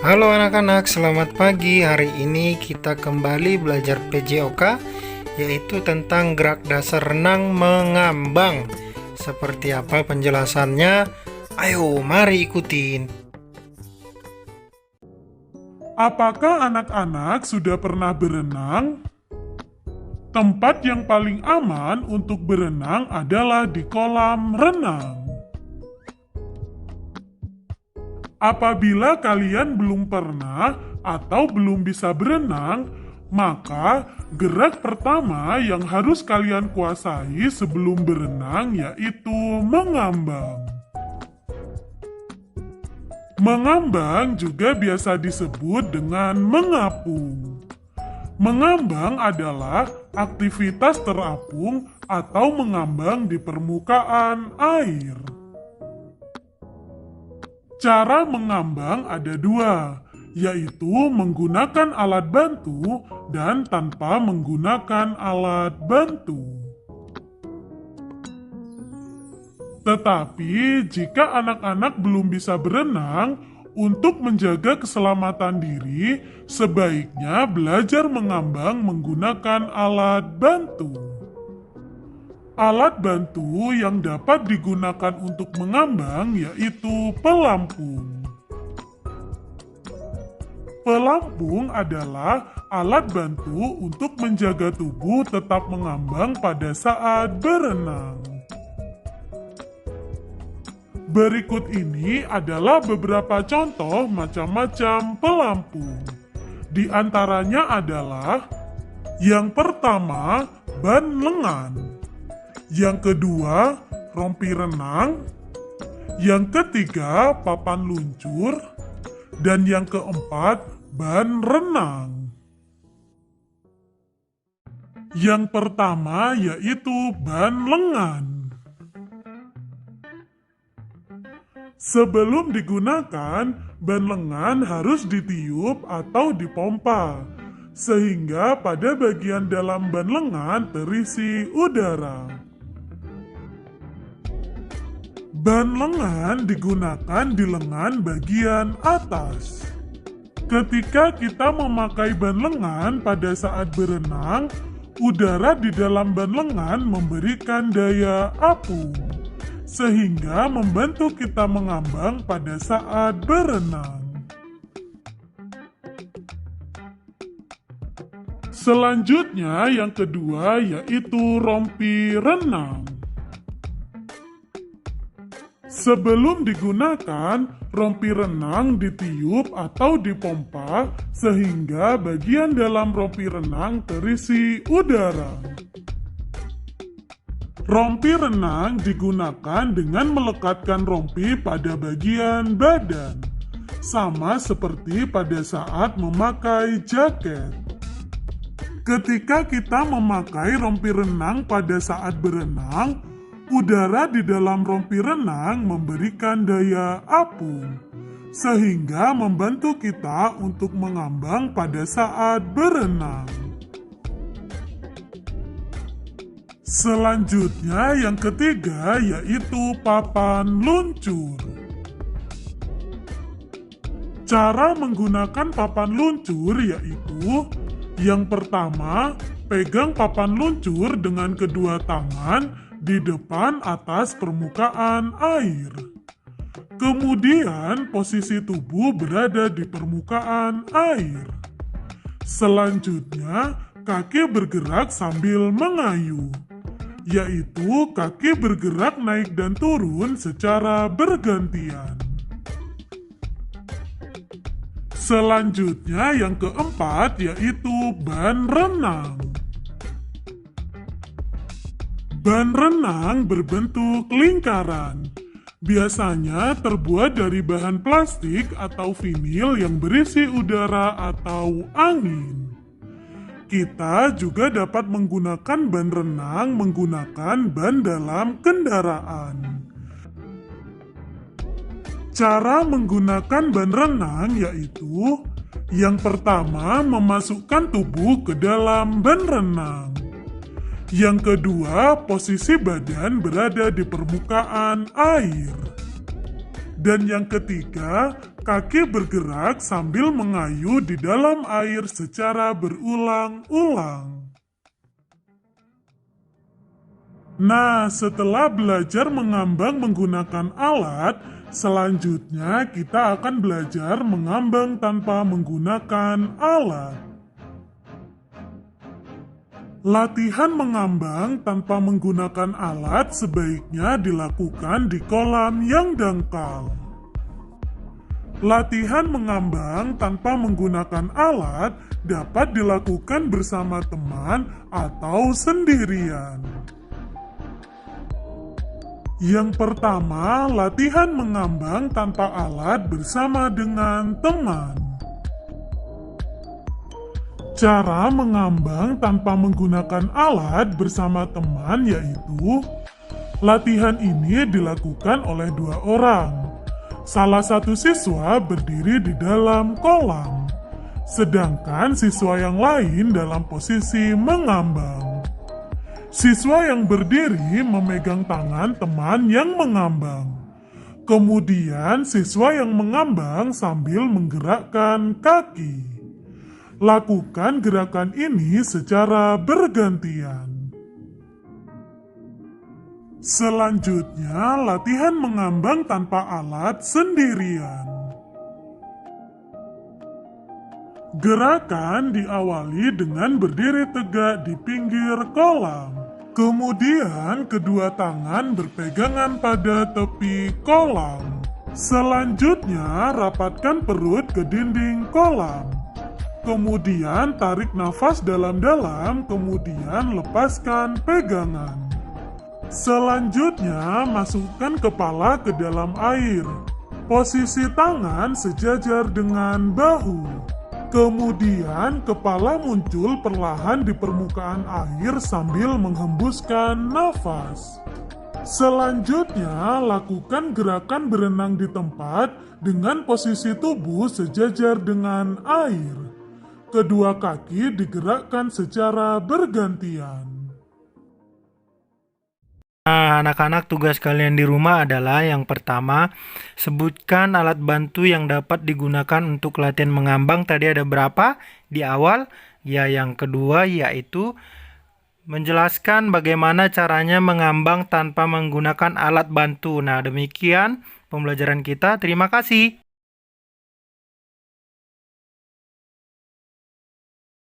Halo anak-anak, selamat pagi. Hari ini kita kembali belajar PJOK, yaitu tentang gerak dasar renang mengambang. Seperti apa penjelasannya? Ayo, mari ikutin. Apakah anak-anak sudah pernah berenang? Tempat yang paling aman untuk berenang adalah di kolam renang. Apabila kalian belum pernah atau belum bisa berenang, maka gerak pertama yang harus kalian kuasai sebelum berenang yaitu mengambang. Mengambang juga biasa disebut dengan mengapung. Mengambang adalah aktivitas terapung atau mengambang di permukaan air. Cara mengambang ada dua, yaitu menggunakan alat bantu dan tanpa menggunakan alat bantu. Tetapi jika anak-anak belum bisa berenang, untuk menjaga keselamatan diri, sebaiknya belajar mengambang menggunakan alat bantu. Alat bantu yang dapat digunakan untuk mengambang yaitu pelampung. Pelampung adalah alat bantu untuk menjaga tubuh tetap mengambang pada saat berenang. Berikut ini adalah beberapa contoh macam-macam pelampung. Di antaranya adalah yang pertama, ban lengan. Yang kedua, rompi renang. Yang ketiga, papan luncur. Dan yang keempat, ban renang. Yang pertama yaitu ban lengan. Sebelum digunakan, ban lengan harus ditiup atau dipompa, sehingga pada bagian dalam ban lengan terisi udara. Ban lengan digunakan di lengan bagian atas. Ketika kita memakai ban lengan pada saat berenang, udara di dalam ban lengan memberikan daya apung, sehingga membantu kita mengambang pada saat berenang. Selanjutnya yang kedua yaitu rompi renang. Sebelum digunakan, rompi renang ditiup atau dipompa sehingga bagian dalam rompi renang terisi udara. Rompi renang digunakan dengan melekatkan rompi pada bagian badan, sama seperti pada saat memakai jaket. Ketika kita memakai rompi renang pada saat berenang, udara di dalam rompi renang memberikan daya apung, sehingga membantu kita untuk mengambang pada saat berenang. Selanjutnya yang ketiga yaitu papan luncur. Cara menggunakan papan luncur yaitu yang pertama, pegang papan luncur dengan kedua tangan di depan atas permukaan air. Kemudian posisi tubuh berada di permukaan air. Selanjutnya, kaki bergerak sambil mengayuh, yaitu kaki bergerak naik dan turun secara bergantian. Selanjutnya yang keempat yaitu ban renang. Ban renang berbentuk lingkaran. Biasanya terbuat dari bahan plastik atau vinil yang berisi udara atau angin. Kita juga dapat menggunakan ban renang menggunakan ban dalam kendaraan. Cara menggunakan ban renang yaitu yang pertama memasukkan tubuh ke dalam ban renang. Yang kedua, posisi badan berada di permukaan air. Dan yang ketiga, kaki bergerak sambil mengayuh di dalam air secara berulang-ulang. Nah, setelah belajar mengambang menggunakan alat, selanjutnya kita akan belajar mengambang tanpa menggunakan alat. Latihan mengambang tanpa menggunakan alat sebaiknya dilakukan di kolam yang dangkal. Latihan mengambang tanpa menggunakan alat dapat dilakukan bersama teman atau sendirian. Yang pertama, latihan mengambang tanpa alat bersama dengan teman. Cara mengambang tanpa menggunakan alat bersama teman yaitu latihan ini dilakukan oleh 2 orang. Salah satu siswa berdiri di dalam kolam, sedangkan siswa yang lain dalam posisi mengambang. Siswa yang berdiri memegang tangan teman yang mengambang. Kemudian siswa yang mengambang sambil menggerakkan kaki. Lakukan gerakan ini secara bergantian. Selanjutnya, latihan mengambang tanpa alat sendirian. Gerakan diawali dengan berdiri tegak di pinggir kolam. Kemudian, kedua tangan berpegangan pada tepi kolam. Selanjutnya, rapatkan perut ke dinding kolam. Kemudian tarik nafas dalam-dalam, kemudian lepaskan pegangan. Selanjutnya, masukkan kepala ke dalam air. Posisi tangan sejajar dengan bahu. Kemudian, kepala muncul perlahan di permukaan air sambil menghembuskan nafas. Selanjutnya, lakukan gerakan berenang di tempat dengan posisi tubuh sejajar dengan air. Kedua kaki digerakkan secara bergantian. Nah, anak-anak, tugas kalian di rumah adalah yang pertama, sebutkan alat bantu yang dapat digunakan untuk latihan mengambang. Tadi ada berapa di awal? Ya, yang kedua yaitu menjelaskan bagaimana caranya mengambang tanpa menggunakan alat bantu. Nah, demikian pembelajaran kita. Terima kasih.